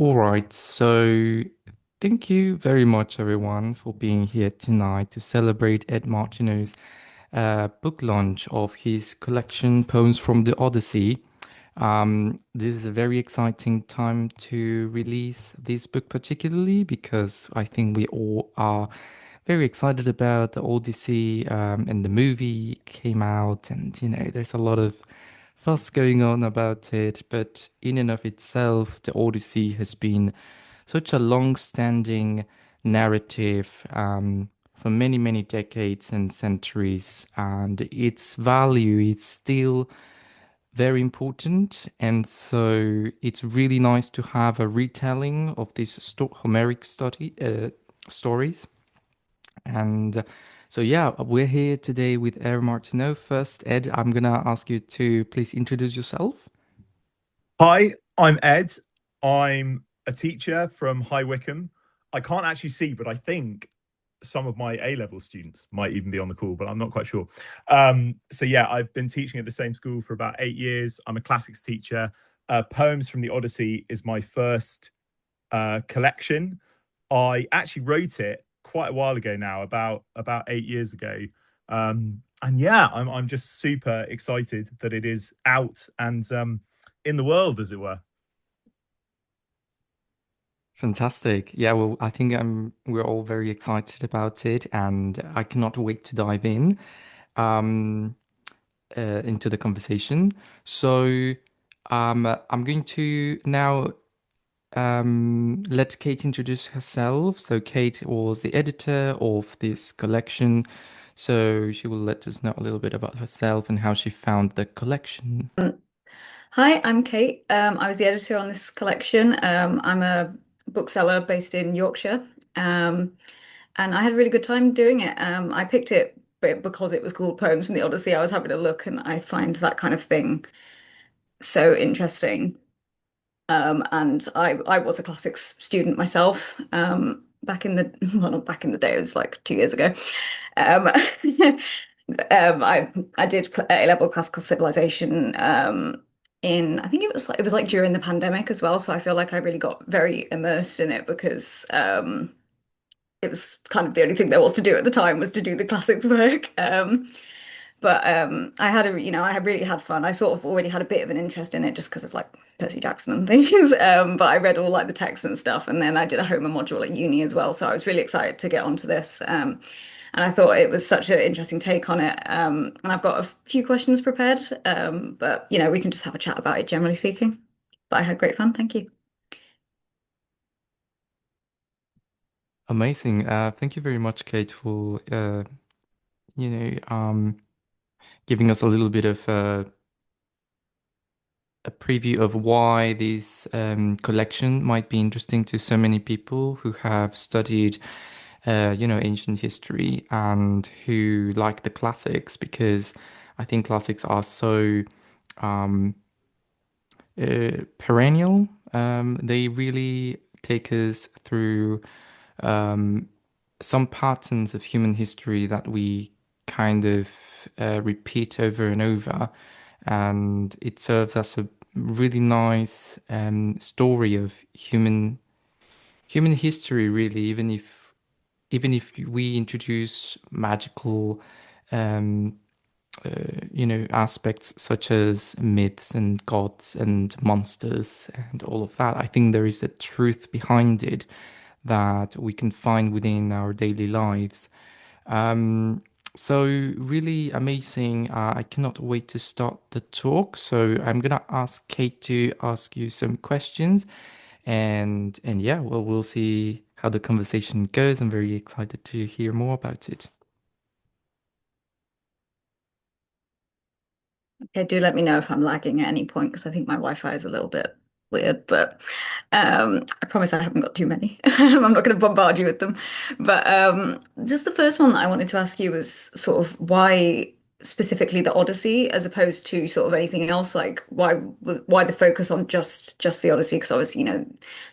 All right, so thank you very much, everyone, for being here tonight to celebrate Ed Martineau's book launch of his collection Poems from the Odyssey. This is a very exciting time to release this book, particularly because I think we all are very excited about the Odyssey, and the movie came out, and there's a lot of fuss going on about it. But in and of itself, the Odyssey has been such a long-standing narrative for many, many decades and centuries, and its value is still very important. And so it's really nice to have a retelling of these Homeric stories. And so, yeah, we're here today with Ed Martineau. First, Ed, I'm gonna ask you to please introduce yourself. Hi, I'm Ed. I'm a teacher from High Wycombe. I can't actually see, but I think some of my A-level students might even be on the call, but I'm not quite sure. So yeah, I've been teaching at the same school for about 8 years. I'm a classics teacher. Poems from the Odyssey is my first collection. I actually wrote it quite a while ago now, about 8 years ago. And yeah, I'm just super excited that it is out and in the world, as it were. Fantastic. Yeah, well, I think we're all very excited about it, and I cannot wait to dive in um, into the conversation. So, I'm going to now let Kate introduce herself. So, Kate was the editor of this collection, so she will let us know a little bit about herself and how she found the collection. Hi, I'm Kate. I was the editor on this collection. I'm a bookseller based in Yorkshire, and I had a really good time doing it. I picked it because it was called Poems from the Odyssey. I was having a look, and I find that kind of thing so interesting. And I was a classics student myself. Back in the well, not back in the day, it was like 2 years ago. Um, I did A-level classical civilization in I think it was like during the pandemic as well. So I feel like I really got very immersed in it because it was kind of the only thing there was to do at the time was to do the classics work. But I had I had really had fun. I sort of already had a bit of an interest in it just because of like Percy Jackson and things. But I read all like the texts and stuff, and then I did a Homer module at uni as well. So I was really excited to get onto this. And I thought it was such an interesting take on it. And I've got a few questions prepared. But we can just have a chat about it, generally speaking. But I had great fun. Thank you. Amazing. Thank you very much, Kate, for you know, um, giving us a little bit of a preview of why this collection might be interesting to so many people who have studied, ancient history and who like the classics, because I think classics are so um, perennial. They really take us through um, some patterns of human history that we kind of repeat over and over, and it serves as a really nice story of human history, really, even if we introduce magical um, aspects such as myths and gods and monsters and all of that. I think there is a truth behind it that we can find within our daily lives. Um, so really amazing. I cannot wait to start the talk. So I'm gonna ask Kate to ask you some questions, and yeah, well, we'll see how the conversation goes. I'm very excited to hear more about it. Okay, do let me know if I'm lagging at any point because I think my Wi-Fi is a little bit weird, but I promise I haven't got too many. I'm not going to bombard you with them. But just the first one that I wanted to ask you was sort of why specifically the Odyssey as opposed to sort of anything else? Like why the focus on just the Odyssey? Because obviously,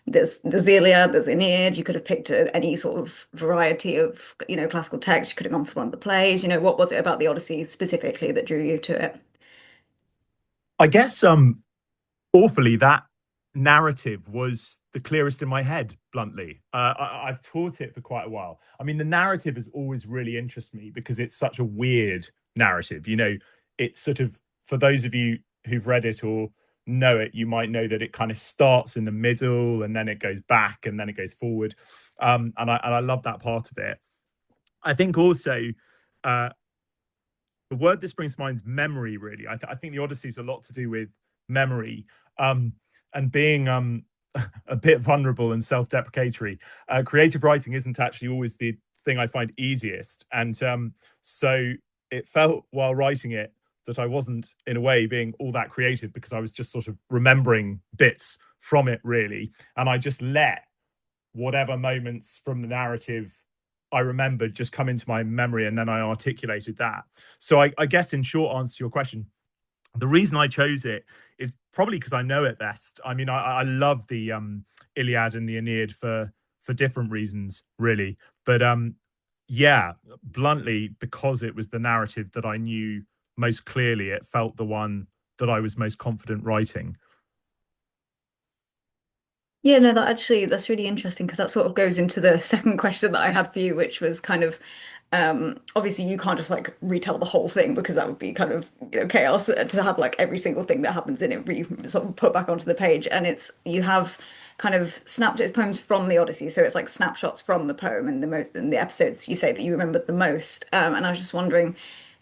there's the Iliad, there's Aeneid. You could have picked any sort of variety of, classical text. You could have gone for one of the plays. What was it about the Odyssey specifically that drew you to it? I guess awfully that narrative was the clearest in my head, bluntly. I've taught it for quite a while. I mean, the narrative has always really interested me because it's such a weird narrative. It's sort of, for those of you who've read it or know it, you might know that it kind of starts in the middle and then it goes back and then it goes forward. And I love that part of it. I think also uh, the word that springs to mind is memory, really. I think the Odyssey is a lot to do with memory, and being a bit vulnerable and self-deprecatory. Creative writing isn't actually always the thing I find easiest. And so it felt while writing it that I wasn't, in a way, being all that creative because I was just sort of remembering bits from it, really. And I just let whatever moments from the narrative I remembered just come into my memory, and then I articulated that. So I guess, in short answer to your question, the reason I chose it is probably because I know it best. I mean, I love the Iliad and the Aeneid for different reasons, really. But yeah, bluntly, because it was the narrative that I knew most clearly, it felt the one that I was most confident writing. Yeah, no, that's really interesting because that sort of goes into the second question that I had for you, which was kind of obviously you can't just like retell the whole thing because that would be kind of chaos to have like every single thing that happens in it sort of put back onto the page. And it's you have kind of snapped its poems from the Odyssey, so it's like snapshots from the poem and the most in the episodes you say that you remembered the most. And I was just wondering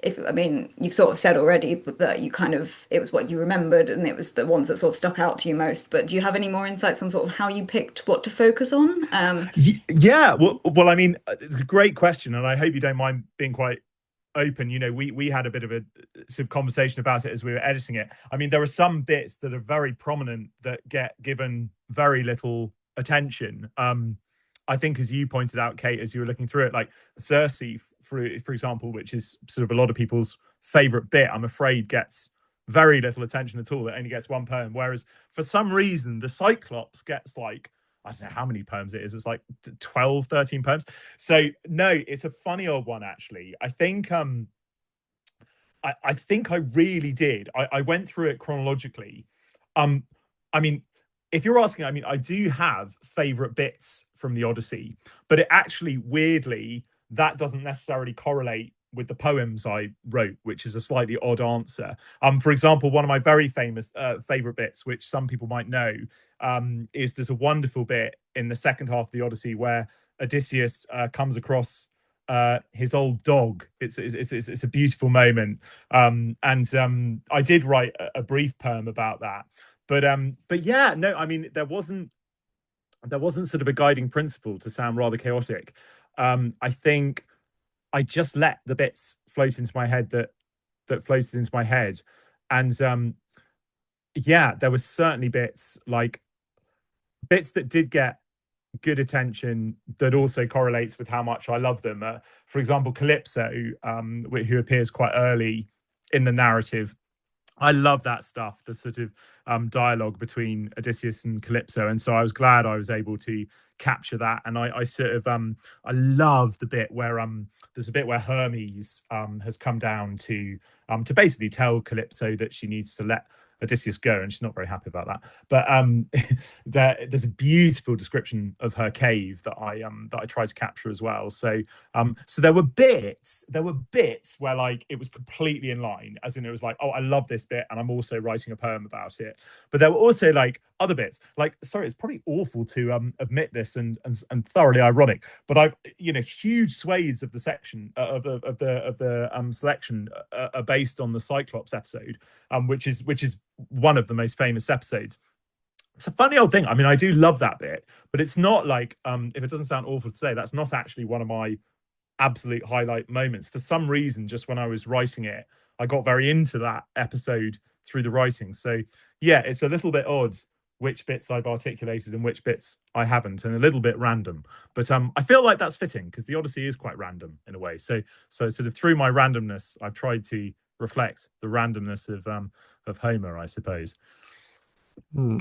if I mean you've sort of said already that you kind of it was what you remembered and it was the ones that sort of stuck out to you most, but do you have any more insights on sort of how you picked what to focus on? Yeah, well, I mean, it's a great question, and I hope you don't mind being quite open. We had a bit of a sort of conversation about it as we were editing it. I mean, there are some bits that are very prominent that get given very little attention. I think, as you pointed out, Kate, as you were looking through it, like Circe, for example, which is sort of a lot of people's favorite bit, I'm afraid gets very little attention at all. It only gets one poem, whereas for some reason the Cyclops gets like, I don't know how many poems it is. It's like 12, 13 poems. So no, it's a funny old one, actually. I think I really did. I went through it chronologically. Um, I mean, if you're asking, I mean, I do have favorite bits from the Odyssey, but it actually, weirdly, that doesn't necessarily correlate with the poems I wrote, which is a slightly odd answer. For example, one of my very famous favorite bits, which some people might know, is there's a wonderful bit in the second half of the Odyssey where Odysseus comes across his old dog. It's a beautiful moment, and I did write a brief poem about that. But yeah, no, I mean there wasn't sort of a guiding principle, to sound rather chaotic. I think I just let the bits float into my head that floated into my head, and yeah, there was certainly bits that did get good attention that also correlates with how much I love them. For example, Calypso, who appears quite early in the narrative. I love that stuff, the sort of dialogue between Odysseus and Calypso, and so I was glad I was able to capture that. And I sort of I love the bit where there's a bit where Hermes has come down to basically tell Calypso that she needs to let Odysseus go, and she's not very happy about that. But there's a beautiful description of her cave that I tried to capture as well. So there were bits where like it was completely in line, as in it was like, oh, I love this bit, and I'm also writing a poem about it. But there were also like other bits, like, sorry, it's probably awful to admit this and thoroughly ironic, but I've huge swathes of the section of the selection are based on the Cyclops episode, which is one of the most famous episodes. It's a funny old thing. I mean, I do love that bit, but it's not like, if it doesn't sound awful to say, that's not actually one of my absolute highlight moments. For some reason, just when I was writing it, I got very into that episode through the writing. So yeah, it's a little bit odd which bits I've articulated and which bits I haven't, and a little bit random. But I feel like that's fitting because the Odyssey is quite random in a way. So sort of through my randomness, I've tried to reflect the randomness of Homer, I suppose.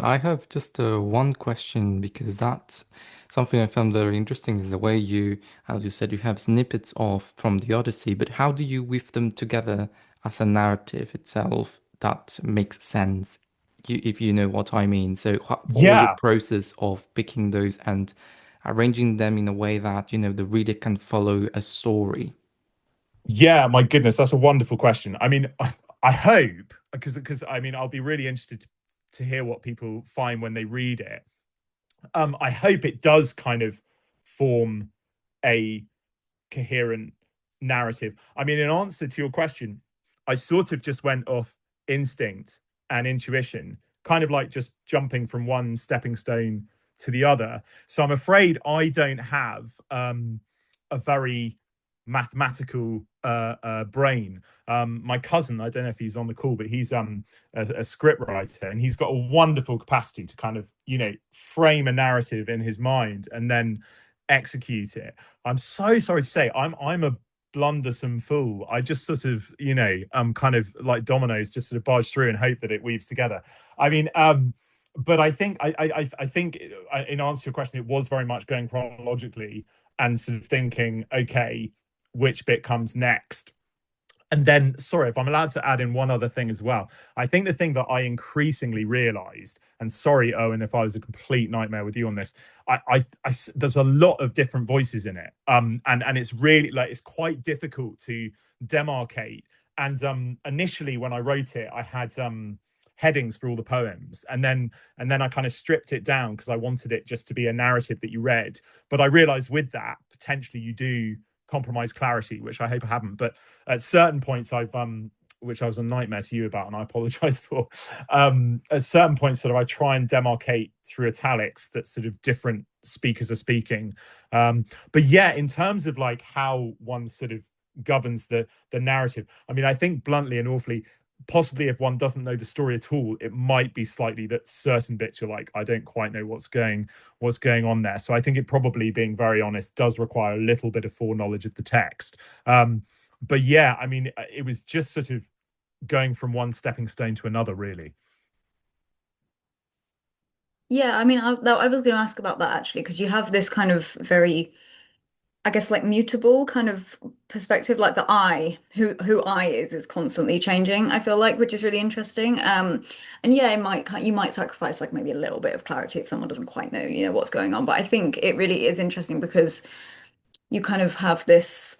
I have just one question because that's something I found very interesting is the way you, as you said, you have snippets of from the Odyssey, but how do you weave them together as a narrative itself that makes sense if you know what I mean. So what was your Yeah. process of picking those and arranging them in a way that, the reader can follow a story? Yeah, my goodness, that's a wonderful question. I mean, I hope, because I mean, I'll be really interested to hear what people find when they read it. I hope it does kind of form a coherent narrative. I mean, in answer to your question, I sort of just went off instinct and intuition, kind of like just jumping from one stepping stone to the other. So I'm afraid I don't have a very mathematical brain. My cousin, I don't know if he's on the call, but he's a script writer, and he's got a wonderful capacity to kind of frame a narrative in his mind and then execute it. I'm so sorry to say, I'm a blundersome fool. I just sort of, kind of like dominoes, just sort of barge through and hope that it weaves together. I mean, but I think I think in answer to your question, it was very much going chronologically and sort of thinking, okay, which bit comes next. And then, sorry, if I'm allowed to add in one other thing as well, I think the thing that I increasingly realized, and sorry, Owen, if I was a complete nightmare with you on this, there's a lot of different voices in it, and it's really like it's quite difficult to demarcate. And initially, when I wrote it, I had headings for all the poems, and then I kind of stripped it down because I wanted it just to be a narrative that you read. But I realized with that, potentially you do compromise clarity, which I hope I haven't. But at certain points, I've which I was a nightmare to you about, and I apologize for. At certain points, sort of, I try and demarcate through italics that sort of different speakers are speaking. But yeah, in terms of like how one sort of governs the narrative, I mean, I think bluntly and awfully, possibly if one doesn't know the story at all, it might be slightly that certain bits you're like, I don't quite know what's going on there. So I think it probably, being very honest, does require a little bit of foreknowledge of the text. But yeah, I mean, it was just sort of going from one stepping stone to another, really. Yeah, I mean, I was going to ask about that actually, because you have this kind of very, I guess, like mutable kind of perspective, like the I, who I is constantly changing, I feel like, which is really interesting. And yeah, you might sacrifice like maybe a little bit of clarity if someone doesn't quite know, what's going on. But I think it really is interesting because you kind of have this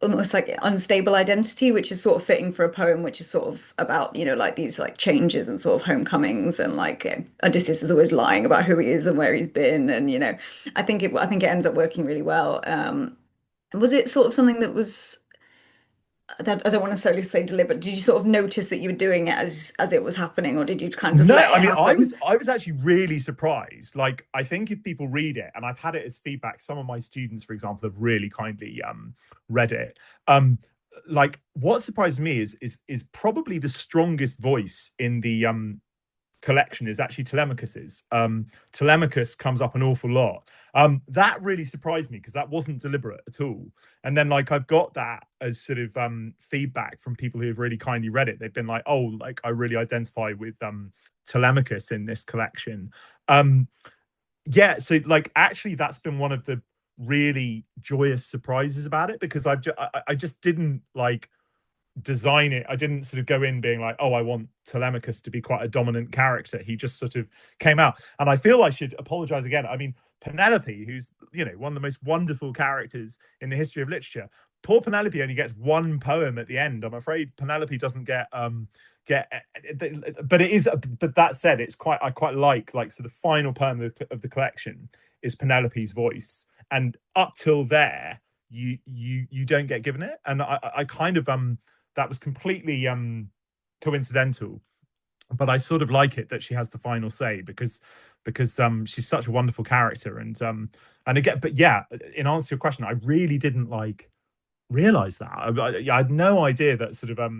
almost like unstable identity, which is sort of fitting for a poem, which is sort of about, like these like changes and sort of homecomings, and like Odysseus is always lying about who he is and where he's been, and I think it ends up working really well. Was it sort of something that was, I don't want to necessarily say deliberate. Did you sort of notice that you were doing it as it was happening, or did you kind of just No, let I it mean, happen? I was actually really surprised. Like, I think if people read it, and I've had it as feedback, some of my students, for example, have really kindly read it. Like, what surprised me is probably the strongest voice in the collection is actually Telemachus's. Telemachus comes up an awful lot. That really surprised me because that wasn't deliberate at all. And then like I've got that as sort of feedback from people who have really kindly read it. They've been like, oh, like I really identify with Telemachus in this collection. Yeah, so like actually that's been one of the really joyous surprises about it, because I just didn't like design it. I didn't sort of go in being like, oh, I want Telemachus to be quite a dominant character. He just sort of came out. And I feel I should apologize again. I mean, Penelope, who's, one of the most wonderful characters in the history of literature, poor Penelope only gets one poem at the end. I'm afraid Penelope doesn't get but it is, but that said, I quite like so the final poem of the collection is Penelope's voice, and up till there you don't get given it. And I kind of that was completely coincidental, but I sort of like it that she has the final say, because she's such a wonderful character. And again, but yeah, in answer to your question, I really didn't realize that. I had no idea that sort of I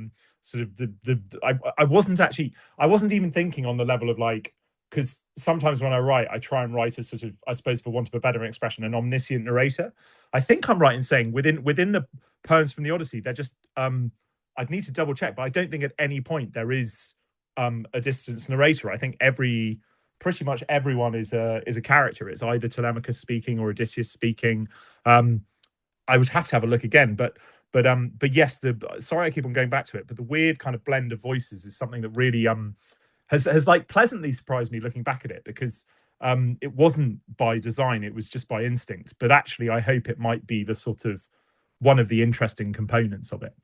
wasn't even thinking on the level of like, because sometimes when I write, I try and write as sort of, I suppose, for want of a better expression, an omniscient narrator. I think I'm right in saying within the poems from the Odyssey, they're just I'd need to double check, but I don't think at any point there is a distance narrator. I think pretty much everyone is a character. It's either Telemachus speaking or Odysseus speaking. I would have to have a look again, but yes, sorry I keep on going back to it, but the weird kind of blend of voices is something that really has like pleasantly surprised me looking back at it, because it wasn't by design, it was just by instinct. But actually, I hope it might be the sort of one of the interesting components of it.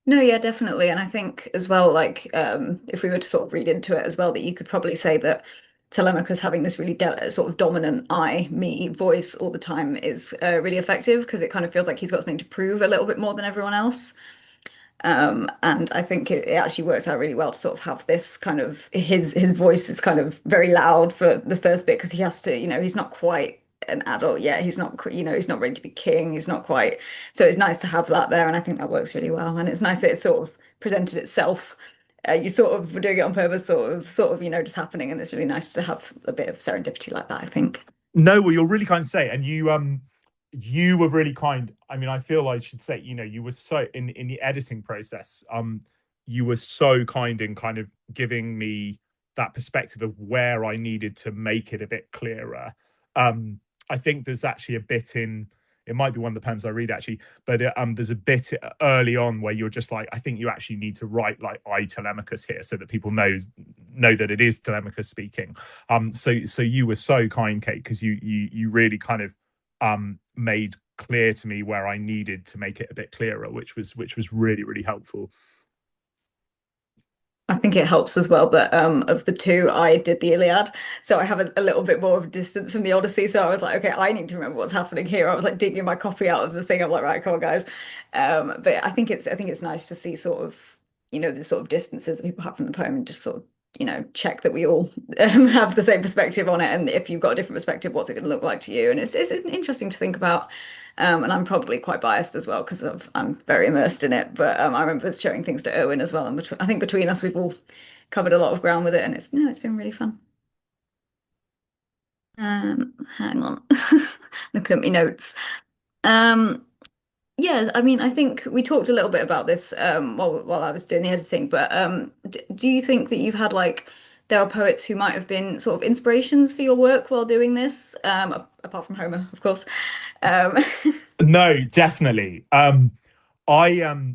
No, yeah, definitely. And I think as well, like if we were to sort of read into it as well, that you could probably say that Telemachus having this really sort of dominant I, me voice all the time is really effective, because it kind of feels like he's got something to prove a little bit more than everyone else. And I think it actually works out really well to sort of have this kind of his voice is kind of very loud for the first bit, because he has to, he's not quite an adult yet. He's not, he's not ready to be king. He's not quite. So it's nice to have that there, and I think that works really well. And it's nice that it sort of presented itself. You sort of were doing it on purpose, sort of, just happening, and it's really nice to have a bit of serendipity like that, I think. No, well, you're really kind to say, and you were really kind. I mean, I feel I should say, you were so in the editing process, you were so kind in kind of giving me that perspective of where I needed to make it a bit clearer. I think there's actually a bit in, it might be one of the poems I read actually, but there's a bit early on where you're just like, I think you actually need to write like I Telemachus here, so that people know that it is Telemachus speaking. So you were so kind, Kate, because you really kind of made clear to me where I needed to make it a bit clearer, which was really, really helpful. I think it helps as well that of the two, I did the Iliad, so I have a little bit more of a distance from the Odyssey. So I was like, okay, I need to remember what's happening here. I was like digging my copy out of the thing. I'm like, right, come on, guys. But I think it's nice to see sort of the sort of distances that people have from the poem, and just sort of check that we all have the same perspective on it. And if you've got a different perspective, what's it going to look like to you? And it's interesting to think about. And I'm probably quite biased as well, because I'm very immersed in it. But I remember showing things to Owen as well, and I think between us, we've all covered a lot of ground with it, and it's been really fun. Hang on, looking at my notes. Um, yeah, I mean, I think we talked a little bit about this while I was doing the editing. But do you think that you've had like there are poets who might have been sort of inspirations for your work while doing this, apart from Homer, of course? Um, No, definitely. I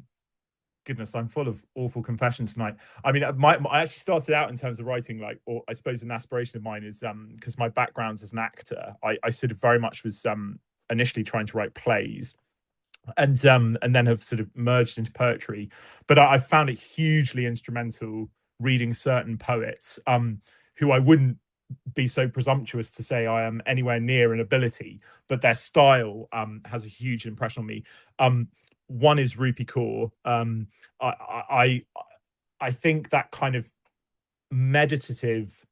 goodness, I'm full of awful confessions tonight. I mean, I actually started out in terms of writing, like, or I suppose an aspiration of mine is because my background's as an actor, I sort of very much was initially trying to write plays, and then have sort of merged into poetry. But I found it hugely instrumental reading certain poets who I wouldn't be so presumptuous to say I am anywhere near an ability, but their style has a huge impression on me. One is Rupi Kaur. I think that kind of meditative.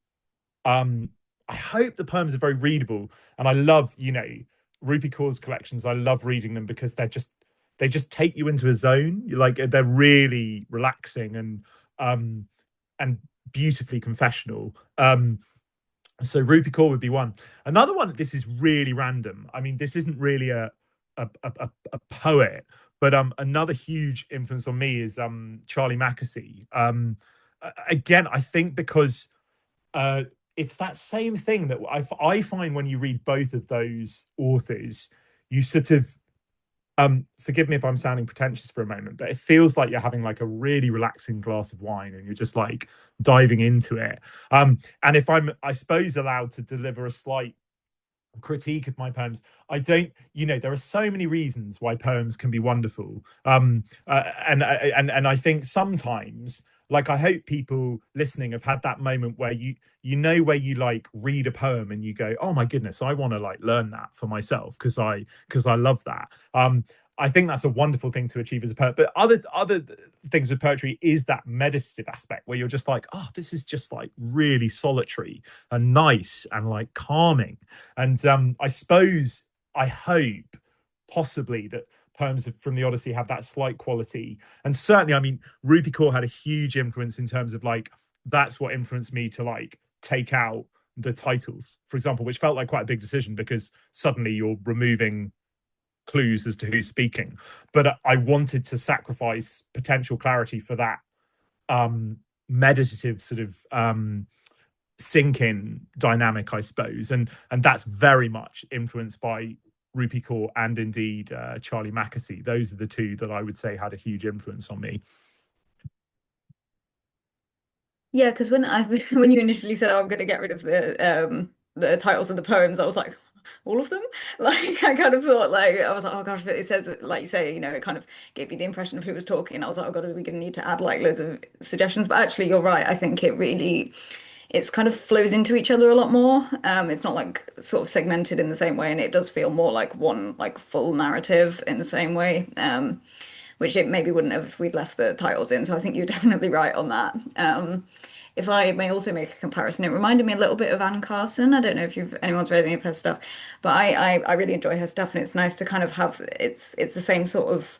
I hope the poems are very readable, and I love Rupi Kaur's collections. I love reading them because they just take you into a zone. Like they're really relaxing and beautifully confessional. So Rupi Kaur would be one. Another one. This is really random. I mean, this isn't really a poet, but another huge influence on me is Charlie Mackesy. Again, I think because it's that same thing that I find when you read both of those authors, you sort of forgive me if I'm sounding pretentious for a moment, but it feels like you're having like a really relaxing glass of wine and you're just like diving into it. And if I'm, I suppose, allowed to deliver a slight critique of my poems, I don't, there are so many reasons why poems can be wonderful. And I think sometimes, like, I hope people listening have had that moment where where you like read a poem and you go, oh my goodness, I want to like learn that for myself because I love that. I think that's a wonderful thing to achieve as a poet. But other things with poetry is that meditative aspect where you're just like, oh, this is just like really solitary and nice and like calming. And I suppose, I hope, possibly, that poems from the Odyssey have that slight quality. And certainly, I mean, Rupi Kaur had a huge influence in terms of like, that's what influenced me to like take out the titles, for example, which felt like quite a big decision because suddenly you're removing clues as to who's speaking. But I wanted to sacrifice potential clarity for that meditative sort of sink-in dynamic, I suppose, and that's very much influenced by Rupi Kaur and indeed Charlie Mackesy. Those are the two that I would say had a huge influence on me. Yeah, because when I when you initially said, "Oh, I'm going to get rid of the titles of the poems," I was like, all of them? Like I kind of thought like I was like, oh gosh, but it says like you say, it kind of gave you the impression of who was talking. And I was like, oh God, are we going to need to add like loads of suggestions? But actually, you're right. I think it's kind of flows into each other a lot more. It's not like sort of segmented in the same way, and it does feel more like one like full narrative in the same way. Which it maybe wouldn't have if we'd left the titles in. So I think you're definitely right on that. If I may also make a comparison, it reminded me a little bit of Anne Carson. I don't know if anyone's read any of her stuff, but I really enjoy her stuff, and it's nice to kind of have it's the same sort of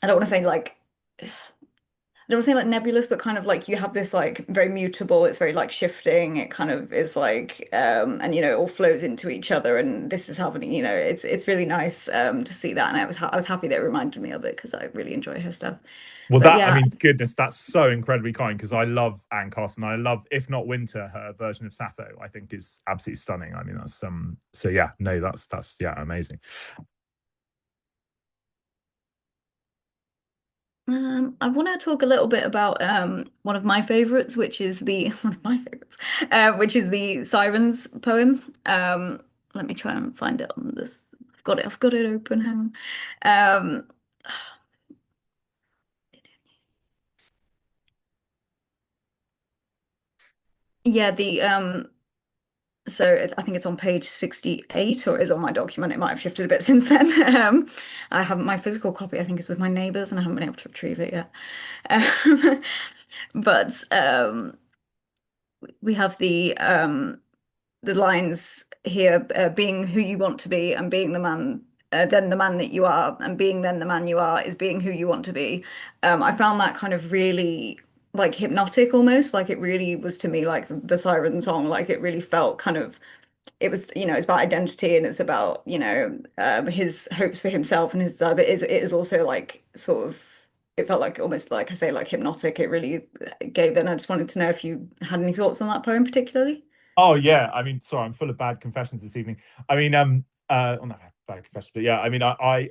I don't want to say like I don't want to say like nebulous, but kind of like you have this like very mutable, it's very like shifting. It kind of is like and it all flows into each other and this is happening, it's really nice to see that. And I was happy that it reminded me of it because I really enjoy her stuff. Well, But I yeah, mean, goodness, that's so incredibly kind because I love Anne Carson. I love, if not Winter, her version of Sappho. I think is absolutely stunning. I mean, that's So yeah, no, that's yeah, amazing. I want to talk a little bit about one of my favorites, which is the one of my favorites, which is the Sirens poem. Let me try and find it on this. I've got it open. Hang on. Yeah, the so I think it's on page 68 or is on my document. It might have shifted a bit since then. I haven't my physical copy, I think, is with my neighbors and I haven't been able to retrieve it yet. Um, but we have the lines here, being who you want to be and being the man, then the man that you are, and being then the man you are is being who you want to be. I found that kind of really like hypnotic almost, like it really was to me like the Siren song, like it really felt kind of it was it's about identity and it's about his hopes for himself and his desire, but it is also like sort of it felt like almost like I say like hypnotic. It really gave it, and I just wanted to know if you had any thoughts on that poem particularly. Oh yeah, I mean, sorry, I'm full of bad confessions this evening. I mean, well, not bad confessions, but yeah, I mean, I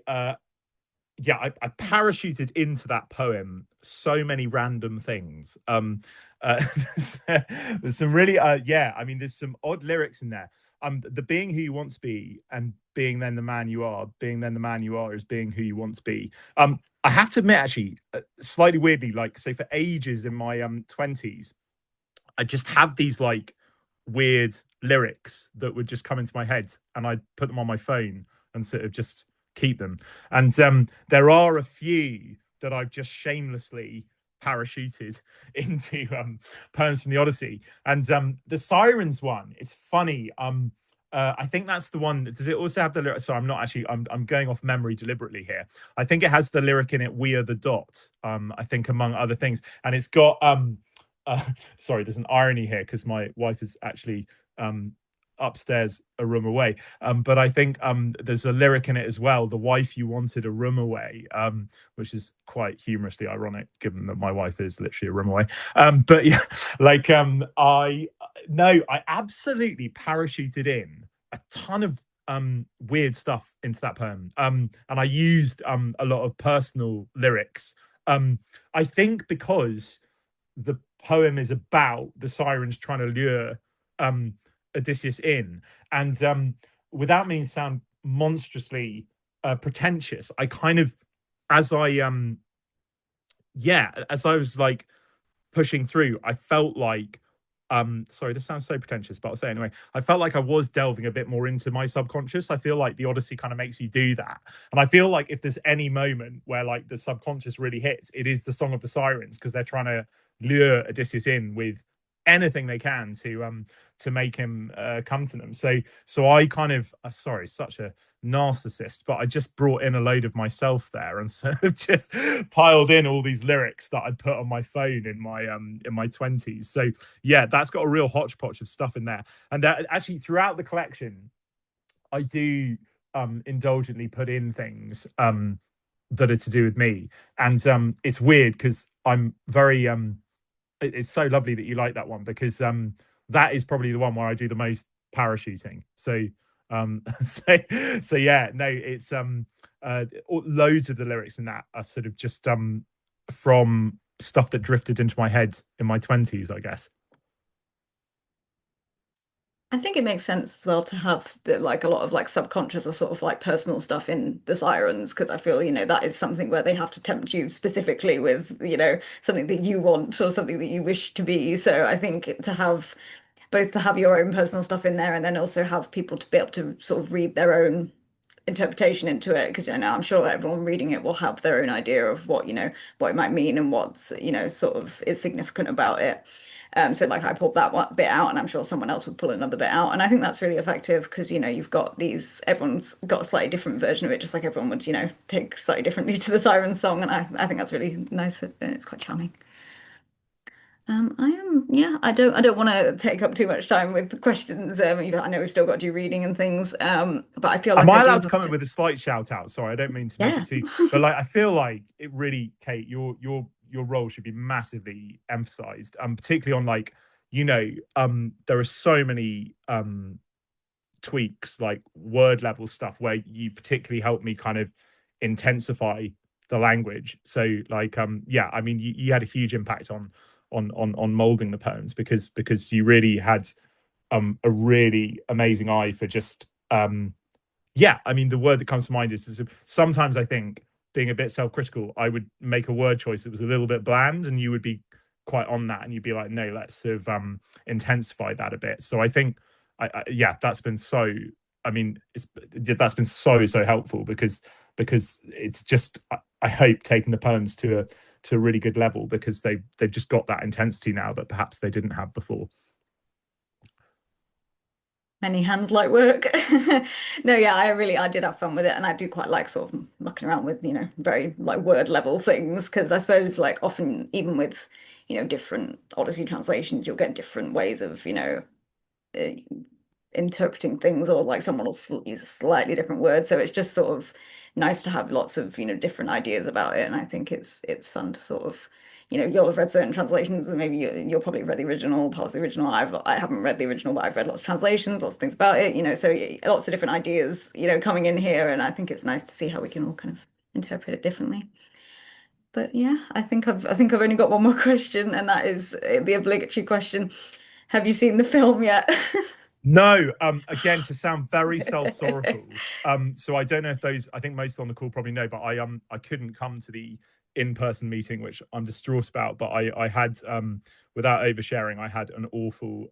parachuted into that poem so many random things. There's, there's some really, yeah, I mean, there's some odd lyrics in there. The being who you want to be and being then the man you are, being then the man you are is being who you want to be. I have to admit, actually, slightly weirdly, like, so for ages in my 20s, I just have these like weird lyrics that would just come into my head and I'd put them on my phone and sort of just keep them. And there are a few that I've just shamelessly parachuted into poems from the Odyssey. And the Sirens one is funny. I think that's the one. Does it also have the lyric? Sorry, I'm not actually. I'm going off memory deliberately here. I think it has the lyric in it. We are the dot. I think among other things, and it's got sorry, there's an irony here because my wife is actually upstairs a room away. But I think there's a lyric in it as well, the wife you wanted a room away, which is quite humorously ironic given that my wife is literally a room away. But yeah, like I absolutely parachuted in a ton of weird stuff into that poem. And I used a lot of personal lyrics. I think because the poem is about the sirens trying to lure Odysseus in, and without meaning to sound monstrously pretentious, I kind of, as I as I was like pushing through, I felt like sorry, this sounds so pretentious, but I'll say anyway. I felt like I was delving a bit more into my subconscious. I feel like the Odyssey kind of makes you do that. And I feel like if there's any moment where like the subconscious really hits, it is the Song of the Sirens, because they're trying to lure Odysseus in with anything they can to make him come to them. So I kind of sorry, such a narcissist, but I just brought in a load of myself there and sort of just piled in all these lyrics that I'd put on my phone in my 20s. So yeah, that's got a real hodgepodge of stuff in there. And actually throughout the collection, I do indulgently put in things that are to do with me. And it's weird because I'm very it's so lovely that you like that one, because that is probably the one where I do the most parachuting. So so yeah, no, it's loads of the lyrics in that are sort of just from stuff that drifted into my head in my 20s, I guess. I think it makes sense as well to have like a lot of like subconscious or sort of like personal stuff in the sirens because I feel, that is something where they have to tempt you specifically with, something that you want or something that you wish to be. So I think to have both to have your own personal stuff in there and then also have people to be able to sort of read their own interpretation into it because I'm sure everyone reading it will have their own idea of what it might mean and what's sort of is significant about it. So like I pulled that one bit out and I'm sure someone else would pull another bit out and I think that's really effective because you've got everyone's got a slightly different version of it just like everyone would take slightly differently to the siren song and I think that's really nice. It's quite charming. Yeah, I don't want to take up too much time with questions. I know we've still got to do reading and things, but I feel Am like I I do allowed to have come in to. with a slight shout out? Sorry, I don't mean to make Yeah. it too, but like I feel like it really, Kate, your role should be massively emphasized, particularly on like, there are so many tweaks, like word level stuff where you particularly help me kind of intensify the language. So like yeah, I mean you had a huge impact on molding the poems because you really had a really amazing eye for just yeah, I mean the word that comes to mind is sometimes I think being a bit self-critical, I would make a word choice that was a little bit bland and you would be quite on that and you'd be like, no, let's sort of intensify that a bit. So I think yeah, that's been so, I mean that's been so helpful because it's just I hope taking the poems to a really good level because they've just got that intensity now that perhaps they didn't have before. Many hands like work. No, yeah, I did have fun with it, and I do quite like sort of mucking around with very like word level things because I suppose like often even with different Odyssey translations, you'll get different ways of uh, interpreting things or like someone will use a slightly different word so it's just sort of nice to have lots of different ideas about it and I think it's fun to sort of you'll have read certain translations and maybe you'll probably read the original parts of the original I haven't read the original but I've read lots of translations lots of things about it so lots of different ideas coming in here and I think it's nice to see how we can all kind of interpret it differently. But yeah, I think I've only got one more question and that is the obligatory question. Have you seen the film yet? No, again, to sound very self-sorrowful. So I don't know if those, I think most on the call probably know, but I couldn't come to the in-person meeting, which I'm distraught about. But I had without oversharing, I had an awful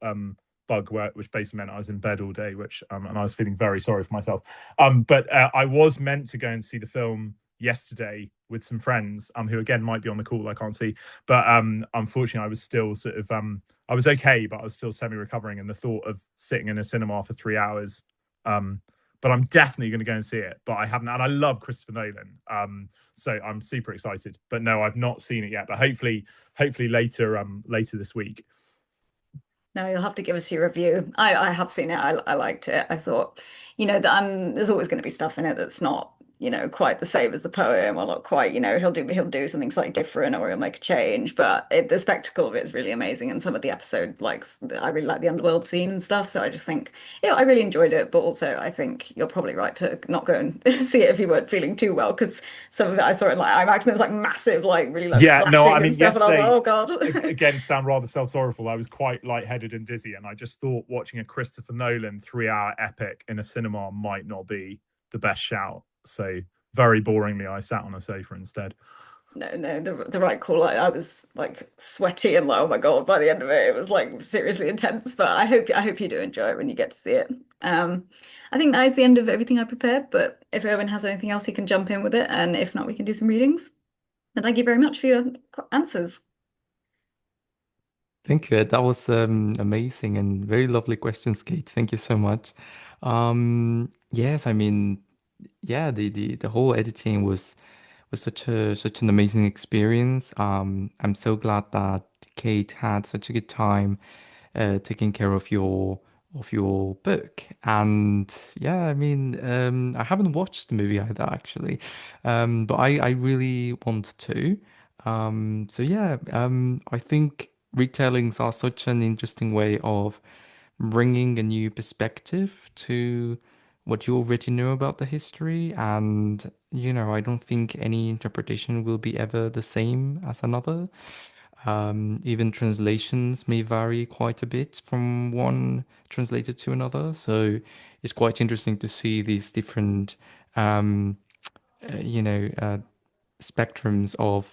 bug which basically meant I was in bed all day, which and I was feeling very sorry for myself. But I was meant to go and see the film yesterday with some friends who again might be on the call, I can't see. But unfortunately I was still sort of I was okay, but I was still semi-recovering. And the thought of sitting in a cinema for 3 hours, but I'm definitely going to go and see it. But I haven't, and I love Christopher Nolan, so I'm super excited. But no, I've not seen it yet. But hopefully later this week. No, you'll have to give us your review. I have seen it. I liked it. I thought, that there's always going to be stuff in it that's not, quite the same as the poem, or not quite, he'll do something slightly different, or he'll make a change. But the spectacle of it is really amazing, and some of the episode, like I really like the underworld scene and stuff. So I just think, yeah, I really enjoyed it. But also, I think you're probably right to not go and see it if you weren't feeling too well, because some of it I saw it in like IMAX, and it was like massive, like really like Yeah, no, I flashing and mean stuff, and I was like, yesterday oh God. again sound rather self-sorrowful. I was quite lightheaded and dizzy, and I just thought watching a Christopher Nolan 3 hour epic in a cinema might not be the best shout. So very boringly, I sat on a sofa instead. No, the right call. I was like sweaty and like, oh my God, by the end of it, it was like seriously intense. But I hope you do enjoy it when you get to see it. Um, I think that is the end of everything I prepared. But if Erwin has anything else, he can jump in with it, and if not, we can do some readings. And thank you very much for your answers. Thank you, Ed. That was amazing and very lovely questions, Kate. Thank you so much. Yes, I mean, yeah, the whole editing was such an amazing experience. I'm so glad that Kate had such a good time taking care of your book. And yeah, I mean, I haven't watched the movie either actually, but I really want to. So yeah, I think retellings are such an interesting way of bringing a new perspective to what you already know about the history. And, I don't think any interpretation will be ever the same as another. Even translations may vary quite a bit from one translator to another. So it's quite interesting to see these different, um, uh, you know, uh, spectrums of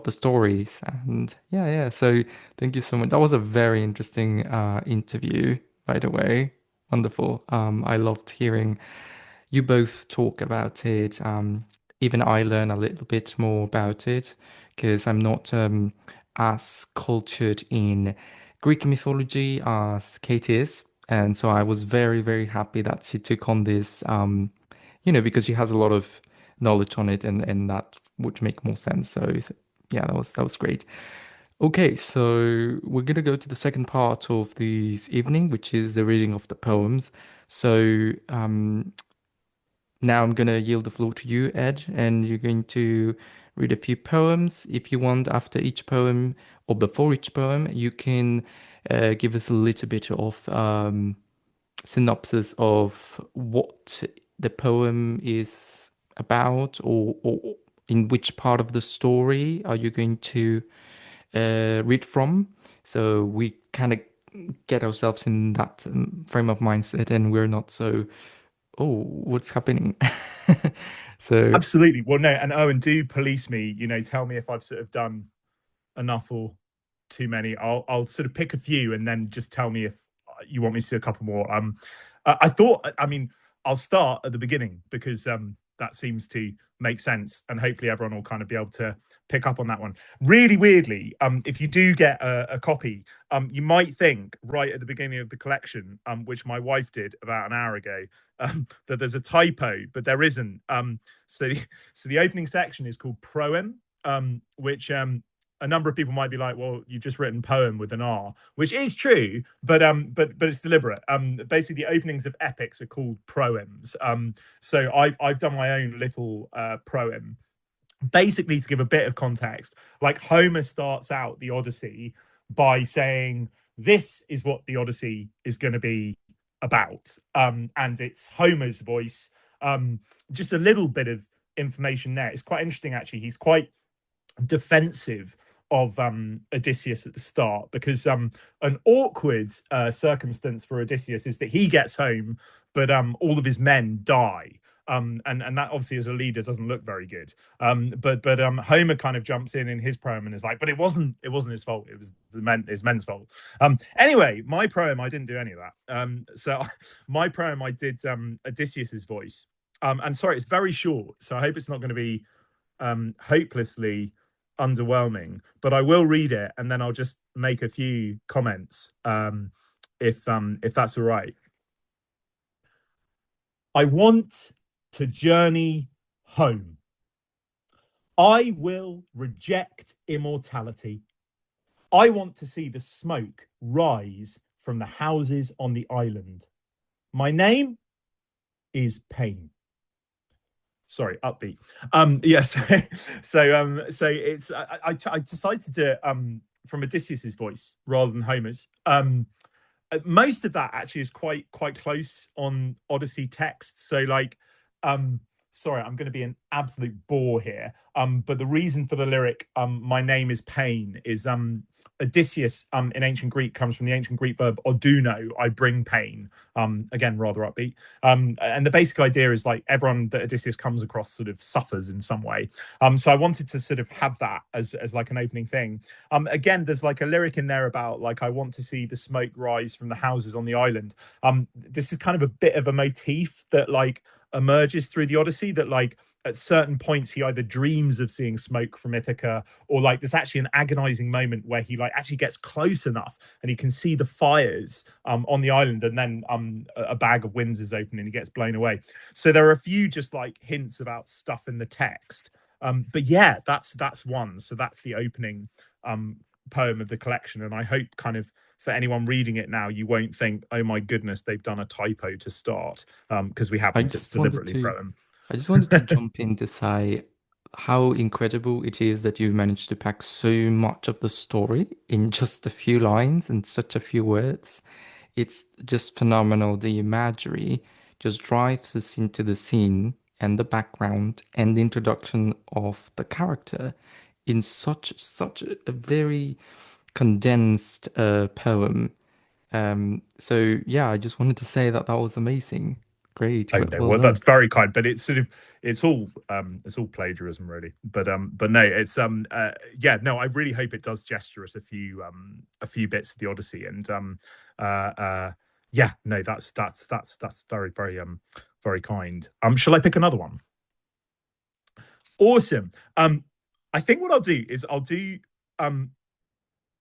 the stories. And yeah. So thank you so much. That was a very interesting interview, by the way. Wonderful. I loved hearing you both talk about it. Even I learn a little bit more about it because I'm not as cultured in Greek mythology as Kate is. And so I was very, very happy that she took on this, because she has a lot of knowledge on it, and that would make more sense. So yeah, that was great. Okay, so we're gonna go to the second part of this evening, which is the reading of the poems. So now I'm gonna yield the floor to you, Ed, and you're going to read a few poems. If you want, after each poem or before each poem, you can give us a little bit of synopsis of what the poem is about, or in which part of the story are you going to read from. So we kind of get ourselves in that frame of mindset, and we're not so, oh, what's happening? So Absolutely. Well, no, and Owen, do police me. Tell me if I've sort of done enough or too many. I'll sort of pick a few and then just tell me if you want me to do a couple more. I thought, I mean, I'll start at the beginning because that seems to make sense, and hopefully everyone will kind of be able to pick up on that one. Really weirdly, if you do get a copy, you might think right at the beginning of the collection, which my wife did about an hour ago, that there's a typo, but there isn't. So the opening section is called proem, which a number of people might be like, well, you've just written poem with an R, which is true, but it's deliberate. Basically, the openings of epics are called proems. So I've done my own little proem. Basically, to give a bit of context, like Homer starts out the Odyssey by saying, "This is what the Odyssey is going to be about," and it's Homer's voice. Just a little bit of information there. It's quite interesting, actually. He's quite defensive of Odysseus at the start, because an awkward circumstance for Odysseus is that he gets home, but all of his men die. And that obviously as a leader doesn't look very good. But Homer kind of jumps in his poem and is like, but it wasn't his fault. It was his men's fault. Anyway, my poem, I didn't do any of that. So my poem, I did Odysseus's voice. And sorry, it's very short, so I hope it's not going to be hopelessly underwhelming, but I will read it and then I'll just make a few comments, if that's all right. I want to journey home. I will reject immortality. I want to see the smoke rise from the houses on the island. My name is Pain. Sorry, upbeat. Yes. So it's I decided to do it from Odysseus's voice rather than Homer's. Most of that actually is quite close on Odyssey text. So like, sorry, I'm going to be an absolute bore here. But the reason for the lyric, "My name is Pain," is Odysseus in ancient Greek comes from the ancient Greek verb oduno, I bring pain. Again, rather upbeat. And the basic idea is like everyone that Odysseus comes across sort of suffers in some way. So I wanted to sort of have that as like an opening thing. Again, there's like a lyric in there about like, I want to see the smoke rise from the houses on the island. This is kind of a bit of a motif that like emerges through the Odyssey, that like at certain points he either dreams of seeing smoke from Ithaca, or like there's actually an agonizing moment where he like actually gets close enough and he can see the fires on the island, and then a bag of winds is open and he gets blown away. So there are a few just like hints about stuff in the text. But yeah, that's one. So that's the opening poem of the collection, and I hope kind of for anyone reading it now, you won't think, oh my goodness, they've done a typo to start, because we I haven't. It's just wanted deliberately to proem. I just wanted to jump in to say how incredible it is that you managed to pack so much of the story in just a few lines and such a few words. It's just phenomenal. The imagery just drives us into the scene and the background and the introduction of the character in such a very condensed poem. So yeah, I just wanted to say that that was amazing. Great. Oh Well, no, well well that's done. very kind, but it's sort of it's all plagiarism really. But no, it's yeah, no, I really hope it does gesture at a few bits of the Odyssey, and yeah, no, that's very very kind. Shall I pick another one? Awesome. I think what I'll do is I'll do um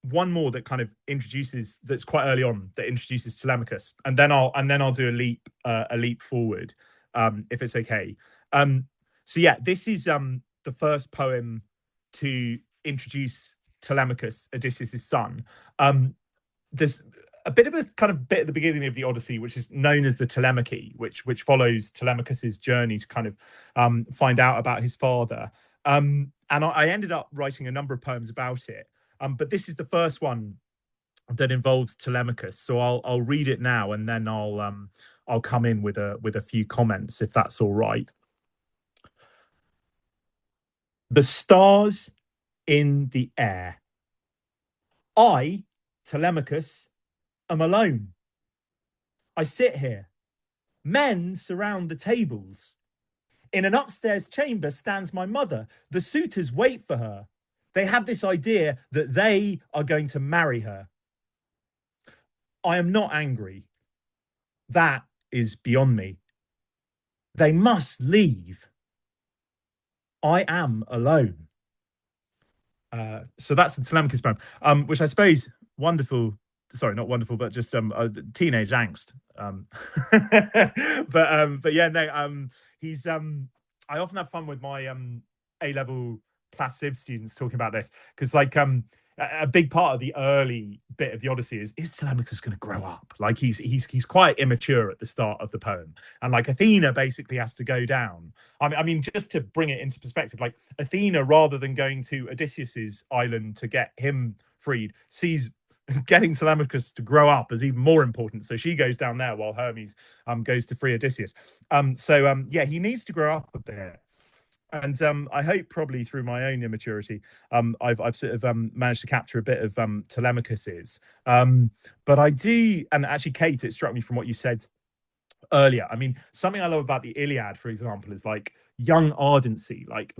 one more that kind of introduces, that's quite early on, that introduces Telemachus, and then I'll do a leap forward, if it's okay. So yeah, this is the first poem to introduce Telemachus, Odysseus's son. There's a bit of a kind of bit at the beginning of the Odyssey, which is known as the Telemachy, which follows Telemachus's journey to kind of find out about his father. And I ended up writing a number of poems about it. But this is the first one that involves Telemachus. So I'll read it now, and then I'll come in with a few comments, if that's all right. The stars in the air. I, Telemachus, am alone. I sit here. Men surround the tables. In an upstairs chamber stands my mother. The suitors wait for her. They have this idea that they are going to marry her. I am not angry. That is beyond me. They must leave. I am alone. So that's the Telemachus poem, which I suppose wonderful. Sorry, not wonderful, but just teenage angst. But yeah, no. He's I often have fun with my A level class civ students talking about this, because like a big part of the early bit of the Odyssey is Telemachus going to grow up? Like he's quite immature at the start of the poem, and like Athena basically has to go down. I mean, just to bring it into perspective, like Athena, rather than going to Odysseus's island to get him freed, sees getting Telemachus to grow up as even more important. So she goes down there while Hermes goes to free Odysseus. Yeah, he needs to grow up a bit. And I hope probably through my own immaturity, I've sort of managed to capture a bit of Telemachus's. But I do, and actually, Kate, it struck me from what you said earlier. I mean, something I love about the Iliad, for example, is like young ardency. Like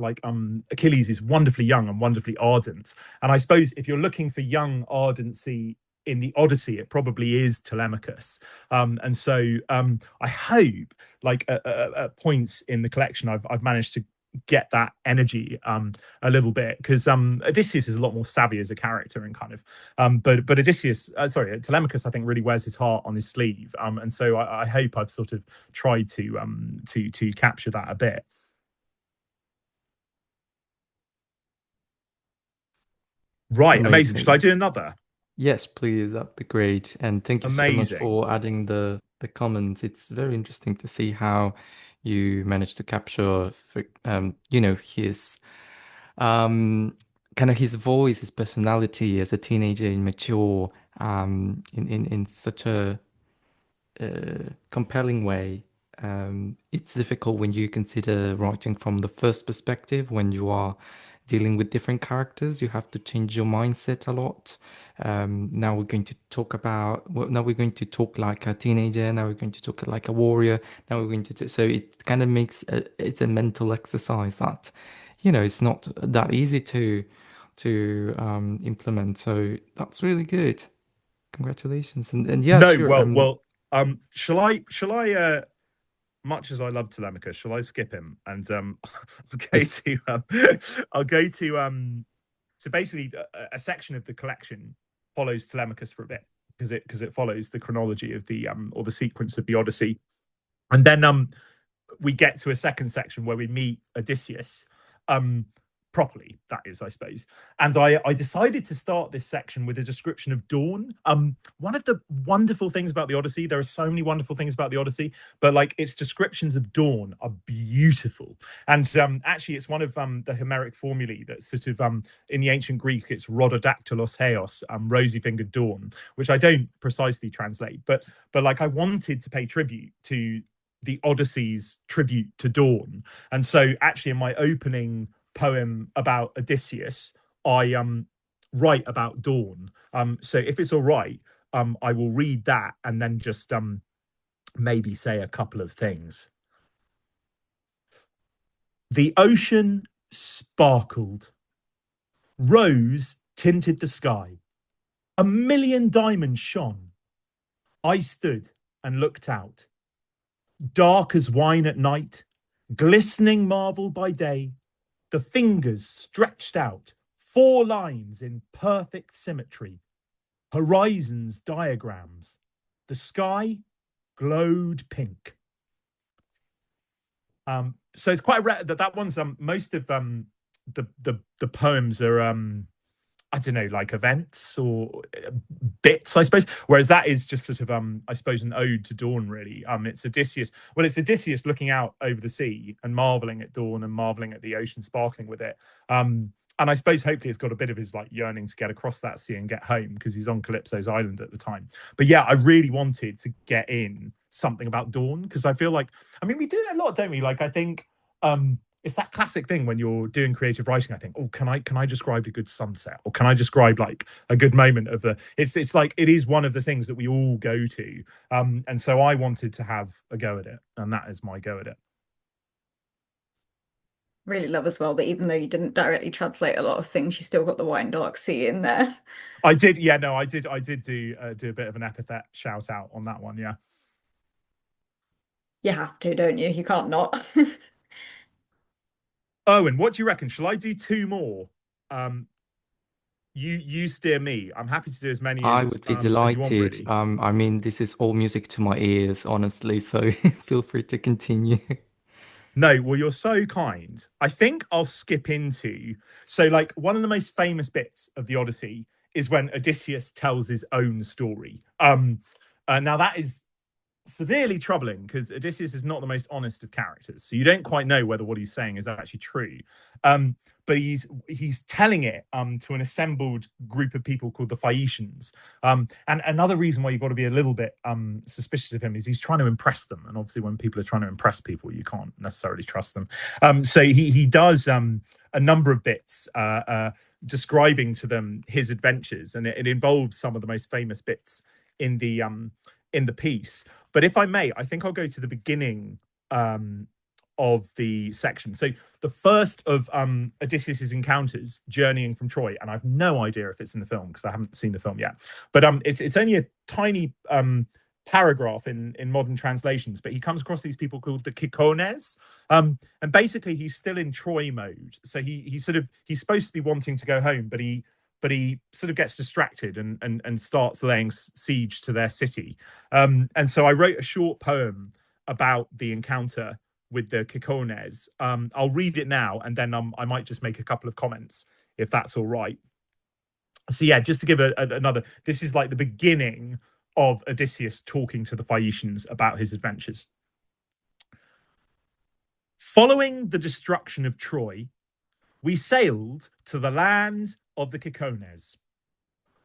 Achilles is wonderfully young and wonderfully ardent. And I suppose if you're looking for young ardency in the Odyssey, it probably is Telemachus. And so I hope, like at points in the collection, I've managed to get that energy a little bit, because Odysseus is a lot more savvy as a character, and kind of but Odysseus, Telemachus, I think really wears his heart on his sleeve, and so I hope I've sort of tried to capture that a bit. Right, amazing. Should I Amazing. do another? Yes, please. That'd be great. And thank you so much Amazing. for adding the comments. It's very interesting to see how you managed to capture, you know, his kind of his voice, his personality as a teenager, immature, in such a compelling way. It's difficult when you consider writing from the first perspective, when you are dealing with different characters. You have to change your mindset a lot. Now we're going to talk about, well, now we're going to talk like a teenager. Now we're going to talk like a warrior. Now we're going to, so it kind of makes it's a mental exercise that, you know, it's not that easy to implement. So that's really good. Congratulations. And yeah, No, sure. well, shall I much as I love Telemachus, shall I skip him and I'll go Yes. to I'll go to so basically a section of the collection follows Telemachus for a bit, because it follows the chronology of the or the sequence of the Odyssey, and then we get to a second section where we meet Odysseus. properly, that is, I suppose. And I decided to start this section with a description of dawn. One of the wonderful things about the Odyssey, there are so many wonderful things about the Odyssey, but like its descriptions of dawn are beautiful. And actually, it's one of the Homeric formulae that sort of in the ancient Greek, it's rhododactylos heos, rosy-fingered dawn, which I don't precisely translate, but like I wanted to pay tribute to the Odyssey's tribute to dawn. And so actually in my opening poem about Odysseus, I write about dawn. So if it's all right, I will read that and then just maybe say a couple of things. The ocean sparkled. Rose tinted the sky. A million diamonds shone. I stood and looked out. Dark as wine at night, glistening marble by day, the fingers stretched out, 4 lines in perfect symmetry, horizons diagrams, the sky glowed pink. So it's quite rare that one's most of the poems are I don't know, like events or bits, I suppose. Whereas that is just sort of I suppose an ode to dawn, really. It's Odysseus. Well, it's Odysseus looking out over the sea and marveling at dawn and marveling at the ocean sparkling with it. And I suppose hopefully it's got a bit of his like yearning to get across that sea and get home because he's on Calypso's island at the time. But yeah, I really wanted to get in something about dawn because I feel like, I mean, we do it a lot, don't we? Like, I think it's that classic thing when you're doing creative writing. I think, oh, can I describe a good sunset, or can I describe like a good moment of the? It's like it is one of the things that we all go to, and so I wanted to have a go at it, and that is my go at it. Really love as well that even though you didn't directly translate a lot of things, you still got the wine dark sea in there. I did, yeah, no, I did do a bit of an epithet shout out on that one, yeah. You have to, don't you? You can't not. Owen, what do you reckon? Shall I do 2 more? You steer me. I'm happy to do as many I as would be as you want, delighted. really. I mean, this is all music to my ears, honestly, so feel free to continue. No, well, you're so kind. I think I'll skip into so like one of the most famous bits of the Odyssey is when Odysseus tells his own story. Now that is severely troubling because Odysseus is not the most honest of characters, so you don't quite know whether what he's saying is actually true. But he's telling it to an assembled group of people called the Phaeacians. And another reason why you've got to be a little bit suspicious of him is he's trying to impress them, and obviously when people are trying to impress people, you can't necessarily trust them. So he does a number of bits describing to them his adventures, and it involves some of the most famous bits in the piece. But if I may, I think I'll go to the beginning of the section. So the first of Odysseus's encounters journeying from Troy, and I've no idea if it's in the film because I haven't seen the film yet. But it's only a tiny paragraph in modern translations, but he comes across these people called the Cicones, and basically he's still in Troy mode. So he's supposed to be wanting to go home, but he sort of gets distracted and starts laying siege to their city. And so I wrote a short poem about the encounter with the Cicones. I'll read it now, and then I might just make a couple of comments, if that's all right. So yeah, just to give another, this is like the beginning of Odysseus talking to the Phaeacians about his adventures. Following the destruction of Troy, we sailed to the land of the Cicones.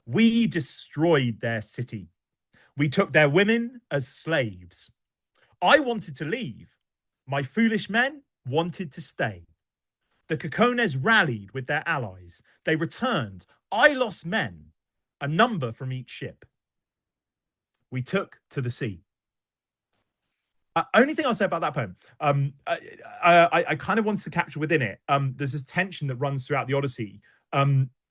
We destroyed their city. We took their women as slaves. I wanted to leave. My foolish men wanted to stay. The Cicones rallied with their allies. They returned. I lost men, a number from each ship. We took to the sea. Only thing I'll say about that poem, I kind of wanted to capture within it. There's this tension that runs throughout the Odyssey,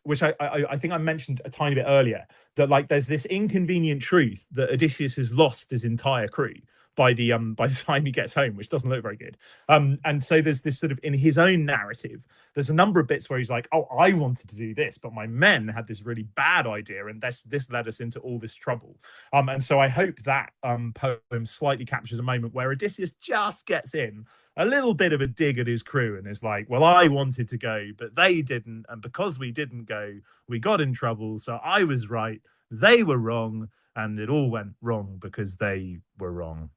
which I think I mentioned a tiny bit earlier, that like there's this inconvenient truth that Odysseus has lost his entire crew. by the time he gets home, which doesn't look very good. And so there's this sort of, in his own narrative, there's a number of bits where he's like, oh, I wanted to do this, but my men had this really bad idea, and this led us into all this trouble. And so I hope that poem slightly captures a moment where Odysseus just gets in a little bit of a dig at his crew and is like, well, I wanted to go, but they didn't, and because we didn't go, we got in trouble. So I was right, they were wrong, and it all went wrong because they were wrong.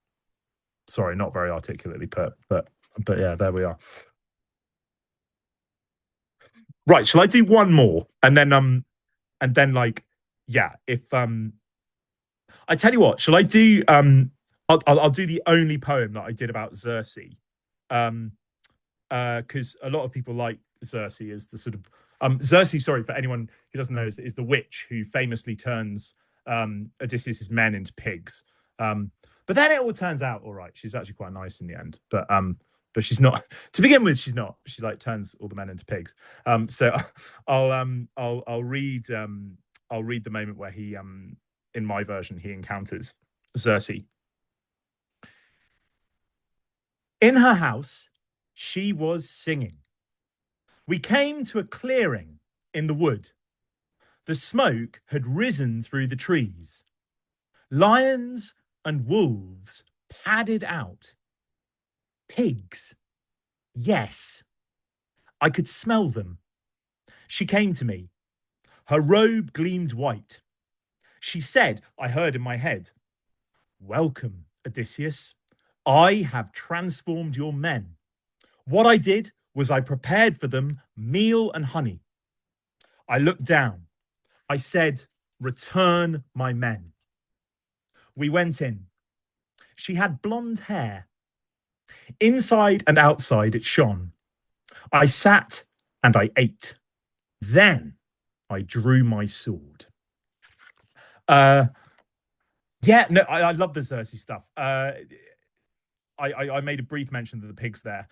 Sorry, not very articulately put, but yeah, there we are. Right, shall I do one more, and then like, yeah, if I tell you what, shall I do I'll do the only poem that I did about Circe, because a lot of people like Circe as the sort of Circe, sorry, for anyone who doesn't know, is the witch who famously turns Odysseus's men into pigs. But then it all turns out all right. She's actually quite nice in the end. But she's not, to begin with. She's not. She like turns all the men into pigs. So I'll read the moment where he in my version he encounters Circe. In her house, she was singing. We came to a clearing in the wood. The smoke had risen through the trees. Lions and wolves padded out. Pigs. Yes. I could smell them. She came to me. Her robe gleamed white. She said, I heard in my head, welcome, Odysseus. I have transformed your men. What I did was I prepared for them meal and honey. I looked down. I said, return my men. We went in. She had blonde hair. Inside and outside it shone. I sat and I ate. Then I drew my sword. Yeah, no, I love the Circe stuff. I made a brief mention of the pigs there.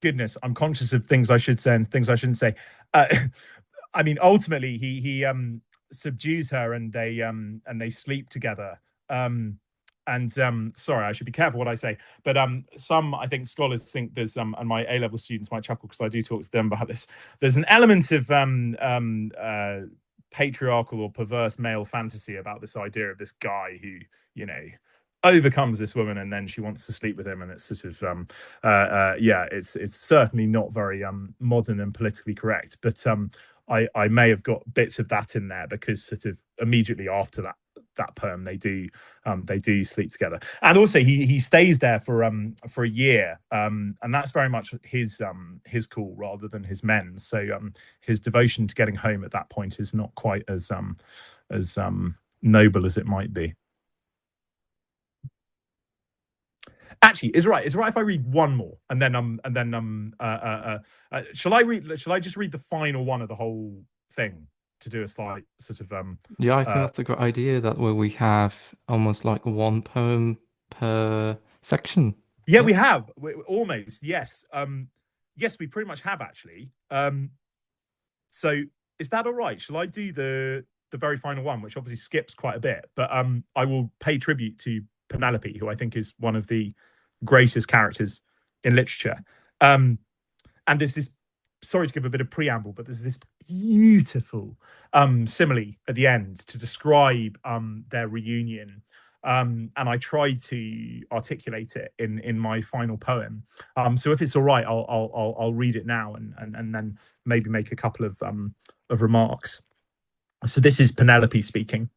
Goodness, I'm conscious of things I should say and things I shouldn't say. I mean, ultimately, he subdues her, and they sleep together. Sorry, I should be careful what I say, but some, I think, scholars think there's and my A-level students might chuckle because I do talk to them about this. There's an element of patriarchal or perverse male fantasy about this idea of this guy who, you know, overcomes this woman and then she wants to sleep with him, and it's sort of yeah, it's certainly not very modern and politically correct, but I may have got bits of that in there because sort of immediately after that poem they do sleep together, and also he stays there for a year, and that's very much his call rather than his men's. So his devotion to getting home at that point is not quite as noble as it might be. Actually, is right if I read one more and then shall I just read the final one of the whole thing to do a slight sort of Yeah, I think that's a good idea. That way we have almost like one poem per section. Yeah, we have almost, yes. Yes, we pretty much have actually. So is that all right? Shall I do the very final one, which obviously skips quite a bit, but I will pay tribute to Penelope, who I think is one of the greatest characters in literature. And there's this, sorry to give a bit of preamble, but there's this beautiful simile at the end to describe their reunion. And I tried to articulate it in my final poem. So if it's all right, I'll read it now and then maybe make a couple of remarks. So this is Penelope speaking.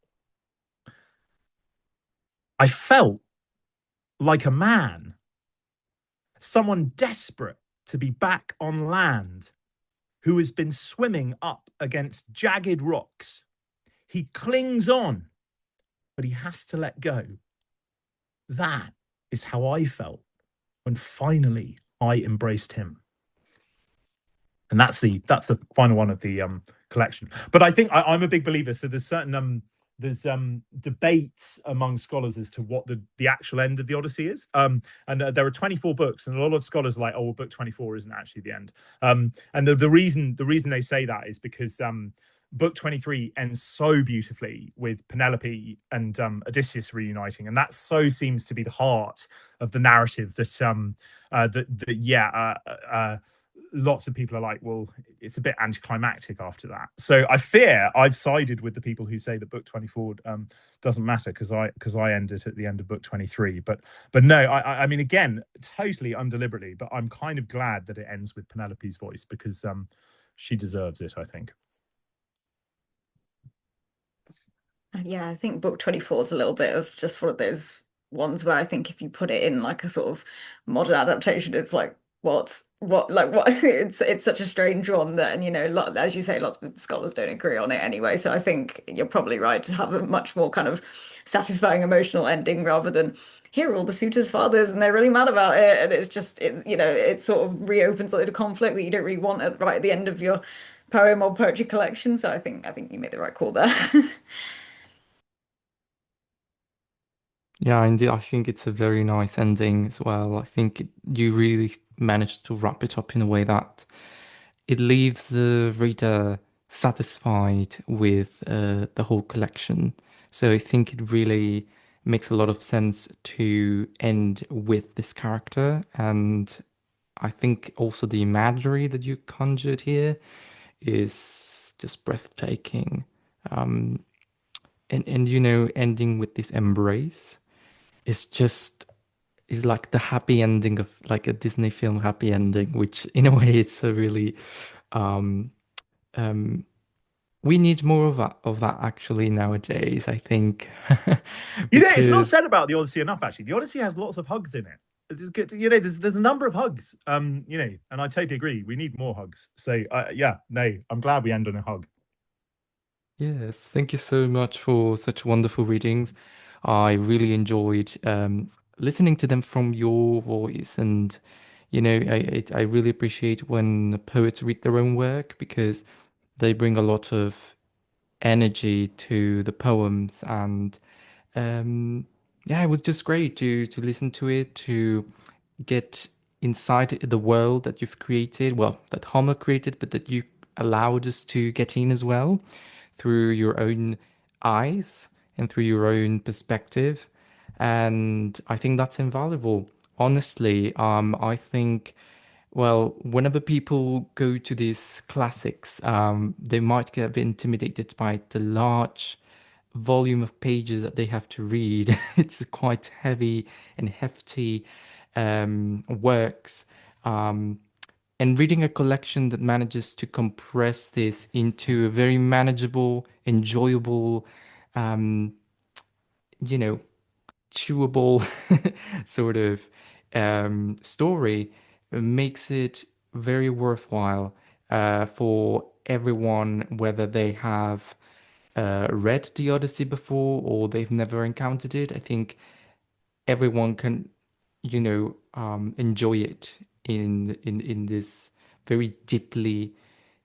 I felt like a man, someone desperate to be back on land, who has been swimming up against jagged rocks. He clings on, but he has to let go. That is how I felt when finally I embraced him. And that's the final one of the collection. But I think I'm a big believer. So there's certain there's debates among scholars as to what the actual end of the Odyssey is. And there are 24 books, and a lot of scholars are like, oh, well, book 24 isn't actually the end. And the reason they say that is because book 23 ends so beautifully with Penelope and Odysseus reuniting, and that so seems to be the heart of the narrative that lots of people are like, well, it's a bit anticlimactic after that. So I fear I've sided with the people who say that book 24 doesn't matter because I ended at the end of book 23. But no, I mean, again, totally undeliberately, but I'm kind of glad that it ends with Penelope's voice because she deserves it, I think. Yeah, I think book 24 is a little bit of just one of those ones where I think if you put it in like a sort of modern adaptation, it's like what it's such a strange one that, and as you say, lots of scholars don't agree on it anyway. So I think you're probably right to have a much more kind of satisfying emotional ending rather than here are all the suitors' fathers and they're really mad about it, and it's just it sort of reopens a load of conflict that you don't really want right at the end of your poem or poetry collection. So I think you made the right call there. Yeah, indeed. I think it's a very nice ending as well. I think you really managed to wrap it up in a way that it leaves the reader satisfied with the whole collection. So I think it really makes a lot of sense to end with this character. And I think also the imagery that you conjured here is just breathtaking. Um, and ending with this embrace is just is like the happy ending of like a Disney film happy ending, which in a way it's a really um um we need more of that actually nowadays, I think. It's not Because said about the Odyssey enough. Actually, the Odyssey has lots of hugs in it. There's a number of hugs. And I totally agree. We need more hugs. So, yeah, no, I'm glad we end on a hug. yes, thank you so much for such wonderful readings. I really enjoyed listening to them from your voice, and I really appreciate when poets read their own work because they bring a lot of energy to the poems, and um, yeah, it was just great to listen to it, to get inside the world that you've created, well, that Homer created, but that you allowed us to get in as well through your own eyes and through your own perspective. And I think that's invaluable. Honestly, I think, well, whenever people go to these classics, they might get a bit intimidated by the large volume of pages that they have to read. It's quite heavy and hefty works. Um, and reading a collection that manages to compress this into a very manageable, enjoyable, um, you know, chewable sort of story makes it very worthwhile for everyone, whether they have read the Odyssey before or they've never encountered it. I think everyone can, enjoy it in this very deeply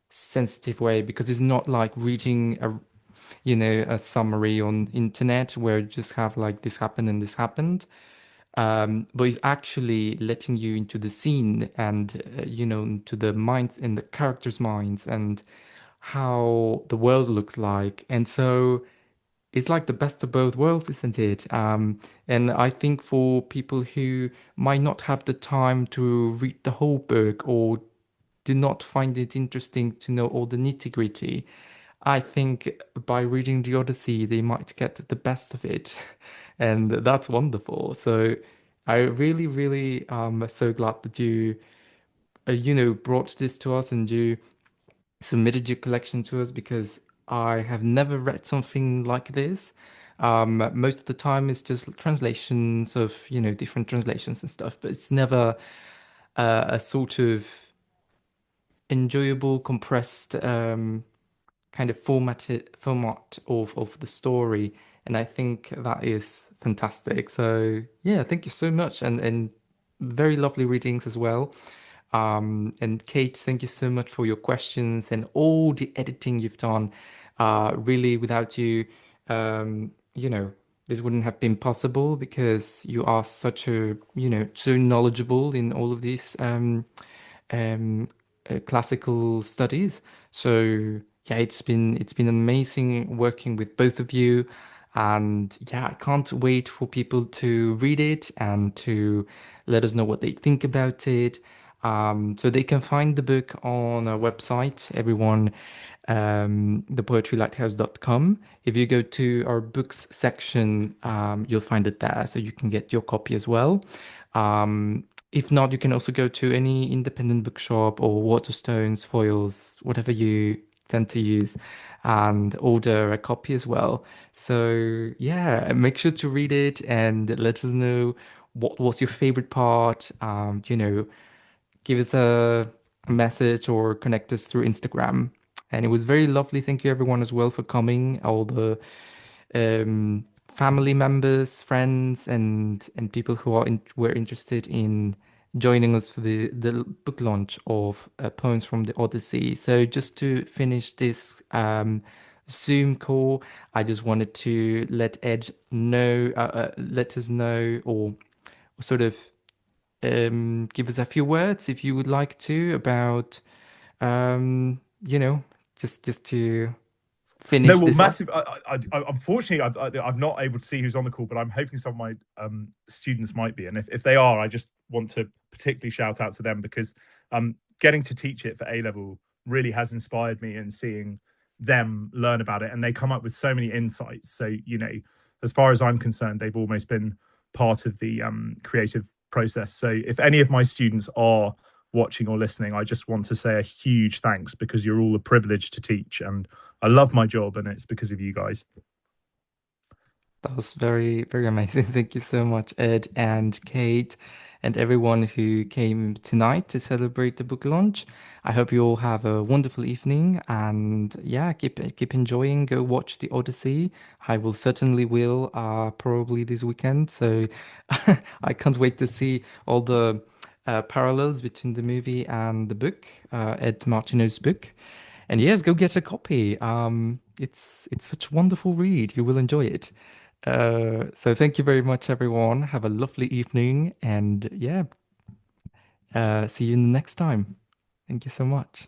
sensitive way because it's not like reading a summary on internet where you just have like this happened and this happened. But it's actually letting you into the scene and into the minds and the characters' minds and how the world looks like. And so it's like the best of both worlds, isn't it? And I think for people who might not have the time to read the whole book or do not find it interesting to know all the nitty-gritty, I think by reading the Odyssey, they might get the best of it. And that's wonderful. So I really, really so glad that you, brought this to us and you submitted your collection to us because I have never read something like this. Most of the time, it's just translations of, different translations and stuff, but it's never a sort of enjoyable, compressed kind of format of the story. And I think that is fantastic. So yeah, thank you so much. And very lovely readings as well. And Kate, thank you so much for your questions and all the editing you've done. Really, without you, this wouldn't have been possible because you are such a, so knowledgeable in all of these um, classical studies. So yeah, it's been amazing working with both of you. And yeah, I can't wait for people to read it and to let us know what they think about it. So they can find the book on our website, everyone, thepoetrylighthouse.com. If you go to our books section, you'll find it there, so you can get your copy as well. If not, you can also go to any independent bookshop or Waterstones, Foyles, whatever you tend to use, and order a copy as well. So yeah, make sure to read it and let us know what was your favorite part. Give us a message or connect us through Instagram. And it was very lovely. Thank you everyone as well for coming. All the family members, friends, and people who were interested in joining us for the book launch of poems from the Odyssey. So just to finish this Zoom call, I just wanted to let Ed know, let us know, or sort of give us a few words if you would like to about um, you know, just to No, finish well, this up. massive. Unfortunately, I'm not able to see who's on the call, but I'm hoping some of my students might be. And if they are, I just want to particularly shout out to them because getting to teach it for A level really has inspired me in seeing them learn about it. And they come up with so many insights. So, as far as I'm concerned, they've almost been part of the creative process. So if any of my students are watching or listening, I just want to say a huge thanks because you're all a privilege to teach. And I love my job, and it's because of you guys. That was very, very amazing. Thank you so much, Ed and Kate, and everyone who came tonight to celebrate the book launch. I hope you all have a wonderful evening, and yeah, keep enjoying. Go watch the Odyssey. I will certainly will, probably this weekend. So I can't wait to see all the parallels between the movie and the book, Ed Martineau's book. And yes, go get a copy. It's such a wonderful read. You will enjoy it. So thank you very much, everyone. Have a lovely evening, and yeah, see you next time. Thank you so much.